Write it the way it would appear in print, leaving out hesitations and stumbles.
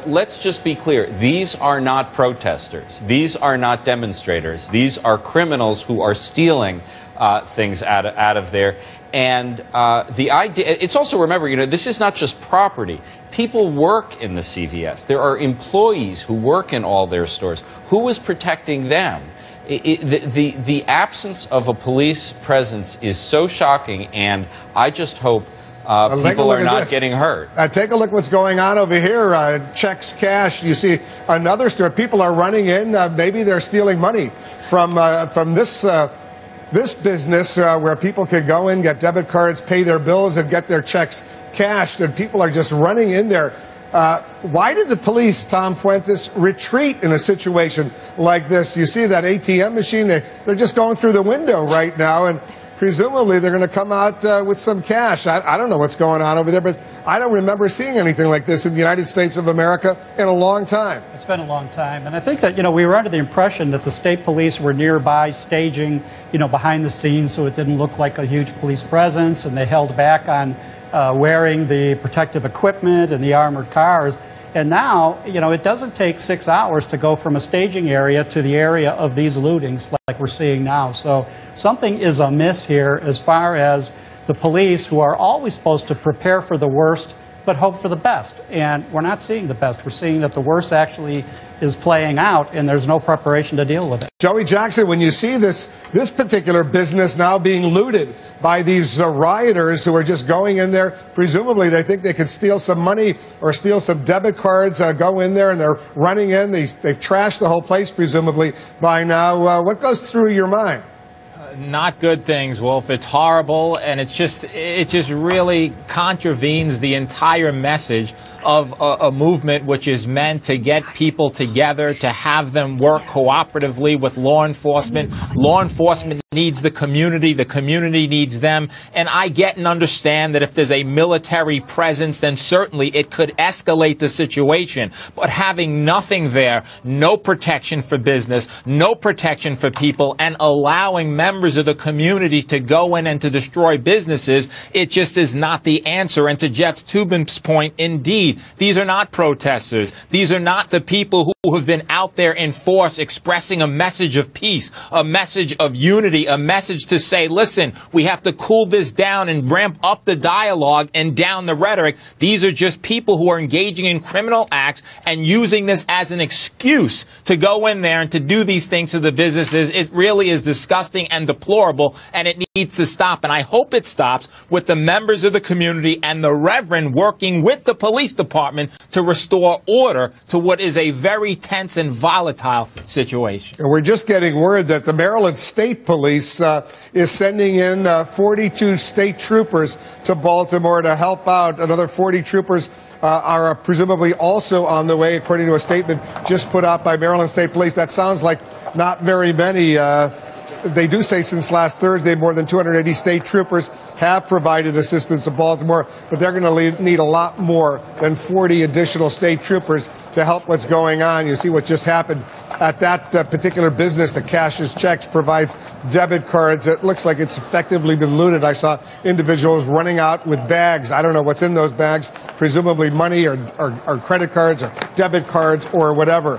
Let's just be clear. These are not protesters. These are not demonstrators. These are criminals who are stealing things out of there. And the idea, it's also, remember, this is not just property. People work in the CVS. There are employees who work in all their stores. Who is protecting them? The absence of a police presence is so shocking, and I just hope people are not getting hurt. Take a look what's going on over here. Checks cash. You see another store. People are running in. Maybe they're stealing money from this business where people could go in, get debit cards, pay their bills, and get their checks cashed. And people are just running in there. Why did the police, Tom Fuentes, retreat in a situation like this? You see that ATM machine? They're just going through the window right now, and presumably they're going to come out with some cash. I don't know what's going on over there, but I don't remember seeing anything like this in the United States of America in a long time. It's been a long time. And I think that, we were under the impression that the state police were nearby staging, behind the scenes so it didn't look like a huge police presence, and they held back on wearing the protective equipment and the armored cars. And now, it doesn't take 6 hours to go from a staging area to the area of these lootings like we're seeing now. So something is amiss here as far as the police, who are always supposed to prepare for the worst but hope for the best. And we're not seeing the best. We're seeing that the worst actually is playing out, and there's no preparation to deal with it. Joey Jackson, when you see this particular business now being looted by these rioters who are just going in there, presumably they think they could steal some money or steal some debit cards, go in there, and they're running in. They've trashed the whole place, presumably, by now. What goes through your mind? Not good things, Wolf. It's horrible, and it just really contravenes the entire message of a movement which is meant to get people together, to have them work cooperatively with law enforcement. Law enforcement needs the community needs them. And I get and understand that if there's a military presence, then certainly it could escalate the situation. But having nothing there, no protection for business, no protection for people, and allowing members of the community to go in and to destroy businesses, it just is not the answer. And to Jeff Toobin's point, indeed, these are not protesters. These are not the people who have been out there in force expressing a message of peace, a message of unity, a message to say, listen, we have to cool this down and ramp up the dialogue and down the rhetoric. These are just people who are engaging in criminal acts and using this as an excuse to go in there and to do these things to the businesses. It really is disgusting and deplorable, and it needs to stop. And I hope it stops with the members of the community and the Reverend working with the police department to restore order to what is a very tense and volatile situation. And we're just getting word that the Maryland State Police is sending in 42 state troopers to Baltimore to help out. Another 40 troopers are presumably also on the way, according to a statement just put out by Maryland State Police. That sounds like not very many. They do say since last Thursday, more than 280 state troopers have provided assistance to Baltimore, but they're going to need a lot more than 40 additional state troopers to help what's going on. You see what just happened at that particular business that cashes checks, provides debit cards. It looks like it's effectively been looted. I saw individuals running out with bags. I don't know what's in those bags, presumably money or credit cards or debit cards or whatever.